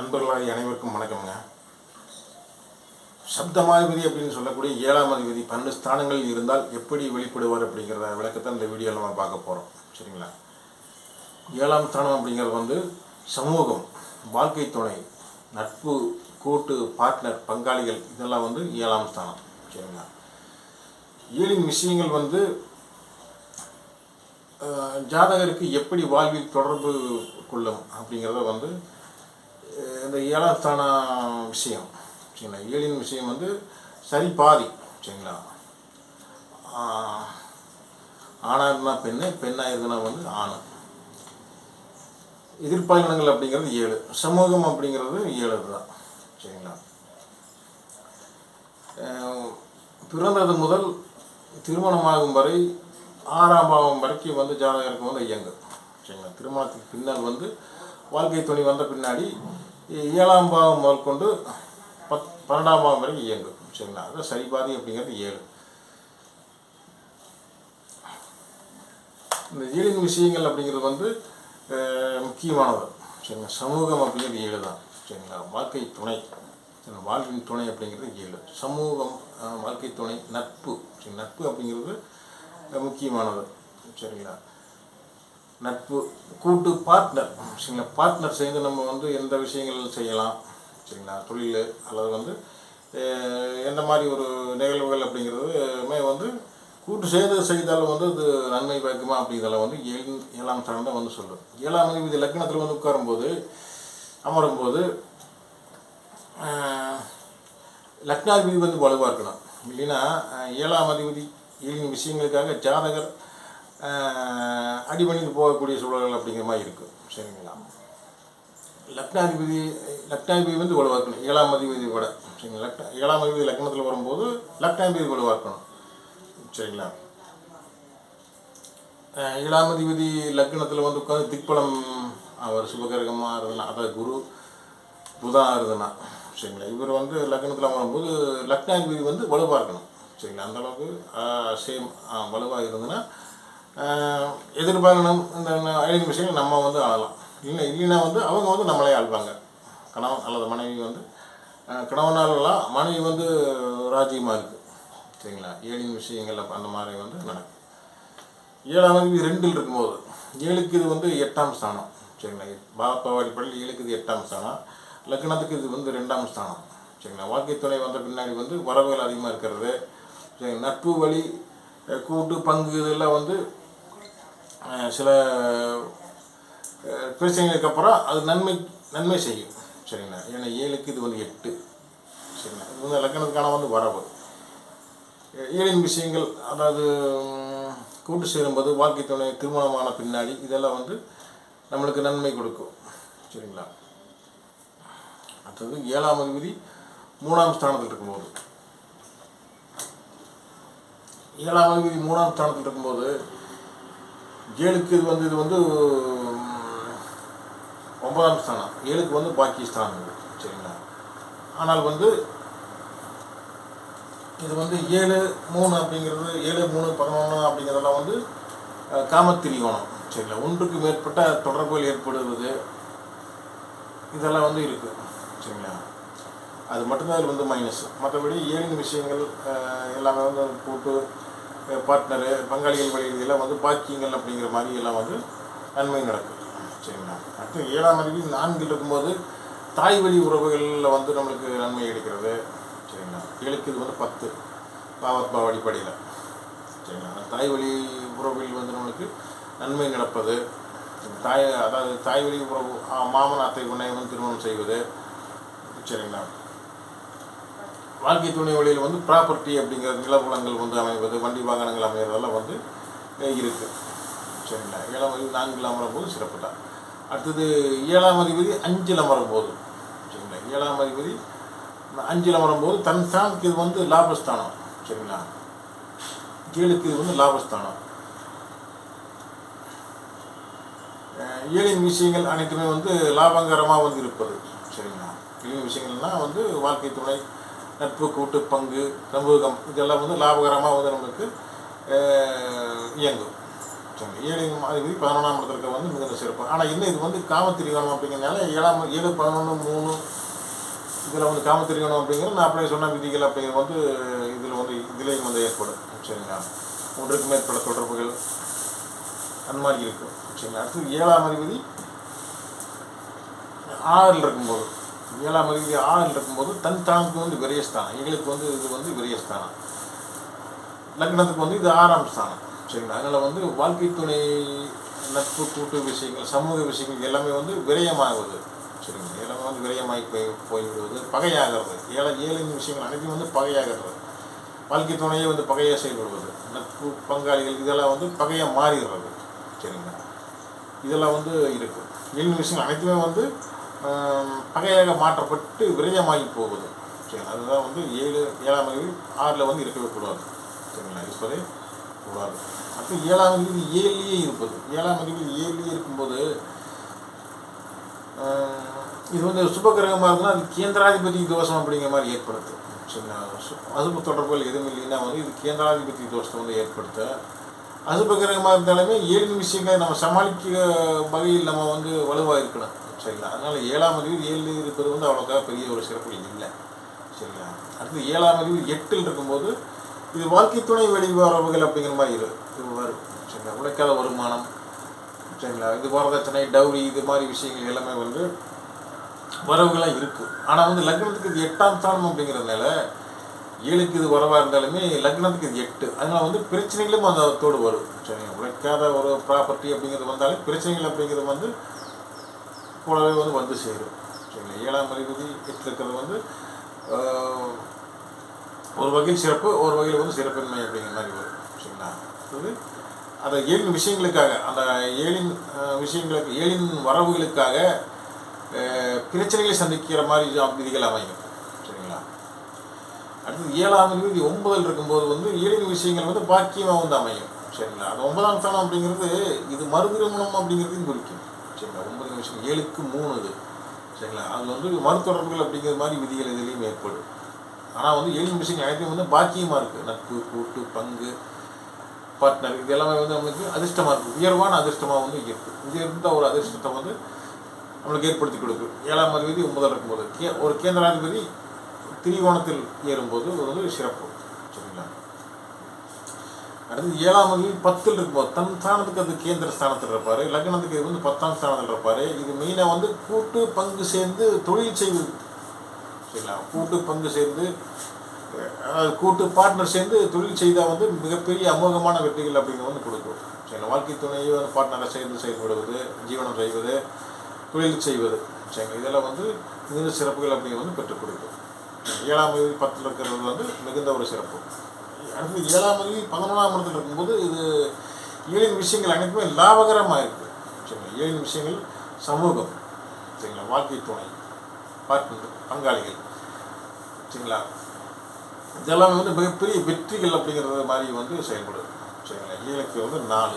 நண்பர்களாகிய அனைவருக்கும் வணக்கம்ங்க. சப்தமாதிபதி அப்படின்னு சொல்லக்கூடிய 7ஆம் அதிபதி 12 ஸ்தானங்களில் இருந்தால் எப்படி வெளிப்படுவார் அப்படிங்கிற விளக்கத்தை இந்த வீடியோவில் நம்ம பார்க்க போகிறோம். சரிங்களா? 7ஆம் ஸ்தானம் அப்படிங்கிறது சமூகம், வாழ்க்கை துணை, நட்பு, கூட்டு, பார்ட்னர், பங்காளிகள், இதெல்லாம் 7ஆம் ஸ்தானம். சரிங்களா? 7இன் விஷயங்கள் ஜாதகருக்கு எப்படி வாழ்வில் தொடர்பு கொள்ளும் அப்படிங்கிறத இந்த 7ஆம் ஸ்தான விஷயம். சரிங்களா? 7இன் விஷயம் சரி பாதி. சரிங்களா? ஆணாக இருந்தால் பெண்ணு, பெண்ணாக இருந்தால் ஆண். எதிர்பாலினங்கள் அப்படிங்கிறது 7, சமூகம் அப்படிங்கிறது 7 தான். சரிங்களா? பிறந்தது முதல் திருமணமாகும் வரை 6ஆம் பாவம் வரைக்கும் ஜாதகருக்கு இயங்கும். சரிங்களா? திருமணத்துக்கு பின்னால் வாழ்க்கை துணை வந்த பின்னாடி 7ஆம் பாவம் முதல் கொண்டு 12ஆம் பாவம் வரைக்கும் இயங்கும். சரிங்களா? அதான் சரிபாதி அப்படிங்கிறது 7. இந்த 7இன் விஷயங்கள் அப்படிங்கிறது முக்கியமானது. சரிங்களா? சமூகம் அப்படிங்கிறது 7 தான். சரிங்களா? வாழ்க்கை துணை, வாழ்வின் துணை அப்படிங்கிறது 7. சமூகம், வாழ்க்கை துணை, நட்பு. சரி, நட்பு அப்படிங்கிறது முக்கியமானது. சரிங்களா? நட்பு, கூட்டு, பார்ட்னர். சரிங்களா? பார்ட்னர் சேர்ந்து நம்ம எந்த விஷயங்கள் செய்யலாம். சரிங்களா? தொழில் அல்லது எந்த மாதிரி ஒரு நிகழ்வுகள் அப்படிங்கிறது கூட்டு சேர்ந்து செய்தாலும் அது நன்மை பயக்குமா அப்படிங்கிறத 7ஆம் ஸ்தானம் தான் சொல்லும். 7ஆம் அதிபதி லக்னத்தில் உட்காரும்போது அமரும்போது லக்னாதிபதி வலுவாக இருக்கணும். இல்லைன்னா 7ஆம் அதிபதி 7இன் விஷயங்களுக்காக ஜாதகர் அடிபணிந்து போகக்கூடிய சூழல்கள் அப்படிங்கிற மாதிரி இருக்குது. சரிங்களா? லக்னாதிபதி வலுவாக இருக்கணும் 7ஆம் அதிபதி விட. சரிங்களா? 7ஆம் அதிபதி லக்னத்தில் வரும்போது லக்னாதிபதி வலுவாக இருக்கணும். சரிங்களா? 7ஆம் அதிபதி லக்னத்தில் உட்காந்து திக்பலம் அவர் சுபகிரகமாக இருந்ததுன்னா, அதாவது குரு புதனாக இருந்ததுன்னா. சரிங்களா? இவர் லக்னத்தில் வரும்போது லக்னாதிபதி வலுவாக இருக்கணும். சரிங்களா? அந்தளவுக்கு சேம் வலுவாக இருந்ததுன்னா எதிர்பார்க்கணும். இந்த 7 விஷயங்கள் நம்ம ஆளலாம். இல்லைன்னா அவங்க நம்மளே ஆள்வாங்க. கணவன் அல்லது மனைவி கணவனாலலாம் மனைவி ராஜ்யமாக இருக்குது. சரிங்களா? 7இன் விஷயங்கள் அந்த மாதிரி நடக்கும். 7ஆம் அதிபதி 2இல் இருக்கும்போது 7க்கு இது 8ஆம் ஸ்தானம். சரிங்களா? பாவ அடிப்படையில் 7க்கு இது 8ஆம் ஸ்தானம், லக்னத்துக்கு இது 2ஆம் ஸ்தானம். சரிங்களா? வாழ்க்கை துணை வந்த பின்னாடி வரவுகள் அதிகமாக இருக்கிறது. சரி, நட்பு வழி, கூட்டு, பங்கு, இதெல்லாம் சில பிரச்சனைகளுக்கு அப்புறம் அது நன்மை செய்யும். சரிங்களா? ஏன்னா 7க்கு இது 8. சரிங்களா? இது லக்னத்துக்கான வரவு. 7இன் விஷயங்கள், அதாவது கூட்டு சேரும்போது வாழ்க்கை துணை திருமணமான பின்னாடி இதெல்லாம் நம்மளுக்கு நன்மை கொடுக்கும். சரிங்களா? அடுத்தது 7ஆம் அதிபதி 3ஆம் ஸ்தானத்தில் இருக்கும்போது 7ஆம் அதிபதி 3ஆம் ஸ்தானத்தில் இருக்கும்போது 7க்கு இது 9ஆம் ஸ்தானம். 7க்கு பாக்கி ஸ்தானங்கள். சரிங்களா? ஆனால் இது 7, 3 அப்படிங்கிறது 7, 3, 11 அப்படிங்கிறதெல்லாம் காமத்திரிகோணம். சரிங்களா? ஒன்றுக்கு மேற்பட்ட தொடர்புகள் ஏற்படுவது இதெல்லாம் இருக்குது. சரிங்களா? அது மட்டும்தான் இதில் மைனஸ். மற்றபடி 7இன் விஷயங்கள் எல்லாமே கூட்டு, பார்ட்னரு, பங்காளிகள் வழியில் எல்லாம் பாக்கியங்கள் அப்படிங்கிற மாதிரி எல்லாம் நன்மை நடக்கும். சரிங்களா? அடுத்து 7ஆம் அதிபதி 4இல் இருக்கும்போது தாய் வழி உறவுகளில் நம்மளுக்கு நன்மை கிடைக்கிறது. சரிங்களா? 7க்கு இது 10 பாவ அடிப்படையில். சரிங்களா? தாய் வழி உறவுகளில் நம்மளுக்கு நன்மை நடப்பது, அதாவது தாய் வழி உறவு, மாமன் அத்தை உன்னை திருமணம் செய்வது. சரிங்களா? வாழ்க்கை துணை வழியில் ப்ராப்பர்ட்டி அப்படிங்கிற நிலப்புலங்கள் அமைவது, வண்டி வாகனங்கள் அமைகிறதெல்லாம் இருக்குது. சரிங்களா? 7ஆம் அதிபதி 4இல் அமரும்போது சிறப்பு தான். அடுத்தது 7ஆம் அதிபதி 5இல் அமரும்போது. சரிங்களா? 7ஆம் அதிபதி 5இல் அமரும்போது தன் ஸ்தானத்துக்கு இது லாபஸ்தானம். சரிங்களா? 7க்கு இது லாபஸ்தானம். 7இன் விஷயங்கள் அனைத்துமே லாபகரமாக இருப்பது. சரிங்களா? 7இன் விஷயங்கள்னால் வாழ்க்கை துணை, நட்பு, கூட்டு, பங்கு, சமூகம், இதெல்லாம் லாபகரமாக நம்மளுக்கு இயங்கும். சரிங்களா. 7 அதிபதி 11ஆம் இடத்துல இருக்க வந்து மிகுந்த சிறப்பு. ஆனால் இன்னும் இது வந்து காமத்திரிகோணம் அப்படிங்கிறதுனால 7 11 3 இதில் வந்து காமத்திரிகோணம் அப்படிங்கிறது நான் அப்படியே சொன்ன விதிகள் அப்படிங்கிறது வந்து இதில் வந்து இதுலேயும் வந்து ஏற்படும். சரிங்களா. ஒன்றுக்கு மேற்பட்ட தொடர்புகள் அந்த மாதிரி இருக்கும். சரிங்களா. அடுத்து 7ஆம் அதிபதி 6ல் இருக்கும்போது 7ஆம் அதிபதி 6ல் இருக்கும்போது தன் தானுக்கு வந்து விரயஸ்தானம். எங்களுக்கு வந்து இது வந்து விரயஸ்தானம். லக்னத்துக்கு வந்து இது 6ஆம் ஸ்தானம். சரிங்களா. அதனால் வந்து வாழ்க்கை துணை, நட்பு, கூட்டு விஷயங்கள், சமூக விஷயங்கள் எல்லாமே வந்து விரயமாகுது. சரிங்களா. எல்லாமே வந்து விரயமாகி போய்விடுவது, பகையாகிறது. 7 விஷயங்கள் அனைத்தும் வந்து பகையாகிறது. வாழ்க்கை துணையே வந்து பகையாக செயல்படுவது, நட்பு, பங்காளிகள் இதெல்லாம் வந்து பகையாக மாறிடுறது. சரிங்களா. இதெல்லாம் வந்து இருக்கும். 7 விஷயங்கள் அனைத்துமே வந்து பகையாக மாற்றப்பட்டு விரயமாகி போகுது. சரிங்களா. அதுதான் வந்து 7ஆம் அதிபதி 6ல் வந்து இருக்கவே கூடாது. சரிங்களா. இருப்பதே கூடாது. அடுத்து 7ஆம் அதிபதி 7லேயே இருப்பது. 7ஆம் அதிபதி 7லேயே இருக்கும்போது இது வந்து சுபகிரகமாக இருந்தால் அது கேந்திராதிபதி தோஷம் அப்படிங்கிற மாதிரி ஏற்படுத்து. சரிங்களா. அசுப தொடர்புகள் எதுவும் இல்லைன்னா வந்து இது கேந்திராதிபதி தோஷத்தை வந்து ஏற்படுத்த. அசுபகிரகமாக இருந்தாலுமே 7 விஷயங்களை நம்ம சமாளிக்க வகையில் நம்ம வந்து வலுவாக இருக்கணும். சரிங்களா. அதனால் 7ஆம் அதிபதி 7 இருப்பது வந்து அவ்வளோக்கா பெரிய ஒரு சிறப்பு இல்லை. சரிங்களா. அடுத்து 7ஆம் அதிபதி 8ல் இருக்கும்போது இது வாழ்க்கை துணை வெளிவரவுகள் அப்படிங்கிற மாதிரி இது வரும். சரிங்களா. உழைக்காத வருமானம், சரிங்களா, இது வரதட்சணை, டவுரி இது மாதிரி விஷயங்கள் எல்லாமே வந்து வரவுகளாக இருக்குது. ஆனால் வந்து லக்னத்துக்கு இது 8ஆம் ஸ்தானம் அப்படிங்கிறதுனால 7க்கு இது வரவாக இருந்தாலுமே லக்னத்துக்கு இது 8. அதனால் வந்து பிரச்சனைகளும் அந்த தோடு வரும். சரிங்களா. உழைக்காத ஒரு ப்ராப்பர்ட்டி அப்படிங்கிறது வந்தாலும் பிரச்சனைகள் அப்படிங்கிறது வந்து கூடவே வந்து சேரும். சரிங்களா. 7ஆம் அதிபதி 8ல் இருக்கிறது வந்து ஒரு வகையில் சிறப்பு, ஒரு வகையில் வந்து சிறப்பின்மை அப்படிங்கிற மாதிரி வரும். சரிங்களா. அது அந்த 7 விஷயங்களுக்காக, அந்த 7 விஷயங்களுக்கு 7 வரவுகளுக்காக பிரச்சனைகளை சந்திக்கிற மாதிரி விதிகள் அமையும். சரிங்களா. அடுத்தது 7ஆம் அதிபதி 9ல் இருக்கும்போது வந்து 7 விஷயங்கள் வந்து பாக்கியமாக வந்து அமையும். சரிங்களா. அது 9ஆம் ஸ்தானம் அப்படிங்கிறது இது மறுதிருமணம் அப்படிங்கிறதையும் குறிக்கும். சரிங்களா. 9 விஷயம் 7க்கு 3 இது. சரிங்களா. அது வந்து மறுதொடர்புகள் அப்படிங்கிற மாதிரி விதிகள் இதுலேயும் ஏற்படும். ஆனால் வந்து 7 விஷயங்கள் அனைத்தையும் வந்து பாக்கியமாக இருக்குது. நட்பு, கூட்டு, பங்கு, பார்ட்னர் இது எல்லாமே வந்து நம்மளுக்கு அதிர்ஷ்டமாக இருக்குது. உயர்வான அதிர்ஷ்டமாக வந்து இருக்குது. இது இருந்த ஒரு அதிர்ஷ்டத்தை வந்து நம்மளுக்கு ஏற்படுத்தி கொடுக்கும். 7ஆம் அதிபதி 9ல் இருக்கும்போது ஒரு கேந்திராதிபதி திரிகோணத்தில் ஏறும்போது வந்து சிறப்பு. சரிங்களா. அடுத்து 7ஆம் அதிபதி 10ல் இருக்கும்போது தன் ஸ்தானத்துக்கு அது கேந்திர ஸ்தானத்தில் இருப்பார். லக்னத்துக்கு இது வந்து 10ஆம் ஸ்தானத்தில் இருப்பார். இது மெயினாக வந்து கூட்டு பங்கு சேர்ந்து தொழில் செய்வது. சரிங்களா. கூட்டு பங்கு சேர்ந்து கூட்டு பார்ட்னர் சேர்ந்து தொழில் செய்தால் வந்து மிகப்பெரிய அமோகமான வெற்றிகள் அப்படிங்கிறது வந்து கொடுக்கும். சரிங்களா. வாழ்க்கை துணையை வந்து பார்ட்னரை சேர்ந்து செயல்படுவது, ஜீவனம் செய்வது, தொழில் செய்வது. சரிங்களா. இதெல்லாம் வந்து மிகுந்த சிறப்புகள் அப்படிங்கிறது வந்து பெற்றுக் கொடுக்கும். 7ஆம் அதிபதி 10ல் இருக்கிறது வந்து மிகுந்த ஒரு சிறப்பு. அடுத்து 7ஆம் அதிபதி 11ஆம் இடத்தில் இருக்கும்போது இது 7 விஷயங்கள் அனைத்துமே லாபகரமாக இருக்குது. சரிங்களா. 7 விஷயங்கள் சமூகம், சரிங்களா, வாழ்க்கை துணை, பார்ட்னர், பங்காளிகள், சரிங்களா, இதெல்லாம் வந்து மிகப்பெரிய வெற்றிகள் அப்படிங்கிறது மாதிரி வந்து செயல்படுது. சரிங்களா. 7க்கு வந்து 4.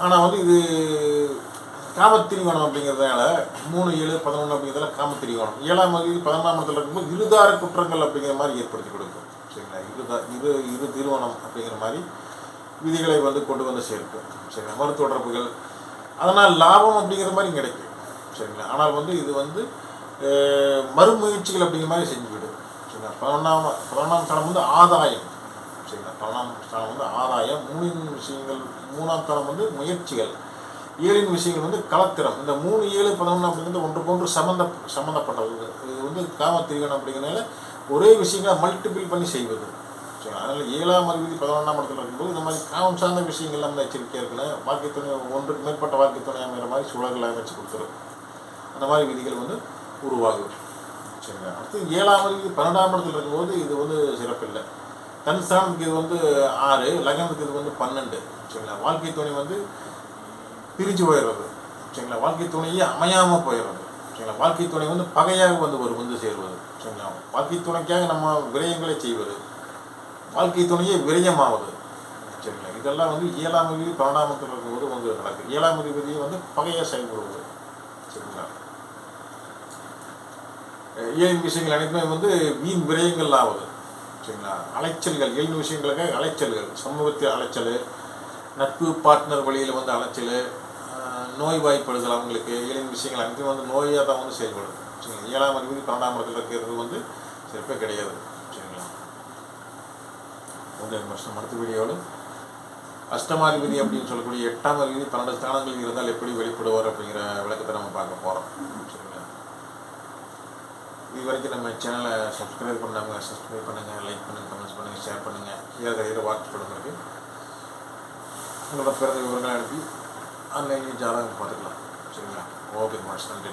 ஆனால் வந்து இது காமத்திரிகோணம் அப்படிங்கிறதுனால 3, 7, 11 அப்படிங்கிறதுல காமத்திரிகோணம். 7ஆம் அதிபதி 11ஆம் இடத்துல இருக்கும்போது இருதார குற்றங்கள் அப்படிங்கிற மாதிரி ஏற்படுத்தி கொடுக்கும். சரிங்களா. இரு திருமணம் அப்படிங்கிற மாதிரி விதிகளை வந்து கொண்டு வந்து சேர்க்கும். சரிங்களா. மறுதொடர்புகள் அதனால் லாபம் அப்படிங்கிற மாதிரி கிடைக்கும். சரிங்களா. ஆனால் வந்து இது வந்து மறுமுயற்சிகள் அப்படிங்கிற மாதிரி செஞ்சுவிடும். சரிங்களா. 11ஆம் ஸ்தானம் வந்து ஆதாயம். சரிங்களா. 11ஆம் ஸ்தானம் வந்து ஆதாயம். 3 விஷயங்கள் 3ஆம் ஸ்தானம் வந்து முயற்சிகள். 7 விஷயங்கள் வந்து கலத்திரம். இந்த 3, 7, 11 அப்படிங்கிறது ஒன்றுக்கொன்று சம்மந்தப்பட்டது. இது வந்து காமத்திரிகோணம் அப்படிங்கிறதுனால ஒரே விஷயங்களை மல்டிபிள் பண்ணி செய்வது. சரிங்களா. அதனால் 7ஆம் அதிபதி 11ஆம் இடத்துல இருக்கும்போது இந்த மாதிரி காமம் சார்ந்த விஷயங்கள் நம்ம எச்சரிக்கையாக இருக்கணும். வாழ்க்கை துணை ஒன்றுக்கு மேற்பட்ட வாழ்க்கை துணை அமைகிற மாதிரி சூழல்களை அமைச்சு கொடுத்துரும். அந்த மாதிரி விதிகள் வந்து உருவாகும். சரிங்களா. அடுத்து 7ஆம் அதிபதி 12ஆம் இடத்துல இருக்கும்போது இது வந்து சிறப்பில்லை. தன் ஸ்தானத்துக்கு இது வந்து 6, லக்னத்துக்கு இது வந்து 12. சரிங்களா. வாழ்க்கை துணை வந்து பிரிஞ்சு போயிடுறது. சரிங்களா. வாழ்க்கை துணையே அமையாமல் போயிடுறது. சரிங்களா. வாழ்க்கை துணை வந்து பகையாக வந்து சேருவது. சரிங்களா. வாழ்க்கை துணைக்காக நம்ம விரயங்களை செய்வது, வாழ்க்கை துணையே விரயமாவது. சரிங்களா. இதெல்லாம் வந்து 7ஆம் அதிபதி 12ஆம் இடத்துல இருக்கும்போது வந்து நடக்குது. 7ஆம் அதிபதியை வந்து பகையாக செயல்படுவது. சரிங்களா. 7 விஷயங்கள் அனைத்துமே வந்து வீண் விரயங்கள் ஆகுது. சரிங்களா. அலைச்சல்கள் 7 விஷயங்களுக்காக அலைச்சல்கள், சமூகத்தில் அலைச்சல், நட்பு பார்ட்னர் வழியில் வந்து அலைச்சல், நோய்வாய்ப்படுதல், அவங்களுக்கு ஏழின் விஷயங்கள் அனைத்தும் வந்து நோயாக தான் வந்து செயல்படும். சரிங்களா. 7ஆம் அதிபதி 12ஆம் இடத்துல இருக்கிறது வந்து சிறப்பே கிடையாது. சரிங்களா. வருஷம் அடுத்த வீடியோவில் அஷ்டமாதிபதி அப்படின்னு சொல்லக்கூடிய 8ஆம் அதிபதி 12 ஸ்தானங்கள் இருந்தால் எப்படி வெளிப்படுவார் அப்படிங்கிற விளக்கத்தை நம்ம பார்க்க போகிறோம். சரிங்களா. இது வரைக்கும் நம்ம சேனலை சப்ஸ்கிரைப் பண்ணாங்க, சப்ஸ்கிரைப் பண்ணுங்கள், லைக் பண்ணுங்கள், கமெண்ட்ஸ் பண்ணுங்கள், ஷேர் பண்ணுங்கள். இதை வாட்ச் பண்ணுங்களுக்கு உங்களோட பிறந்த விவரங்களை அனுப்பி ஆன்லைன்லேயும் ஜாதகம் பார்த்துக்கலாம். சரிங்களா. ஓகே மாஸ், நன்றி.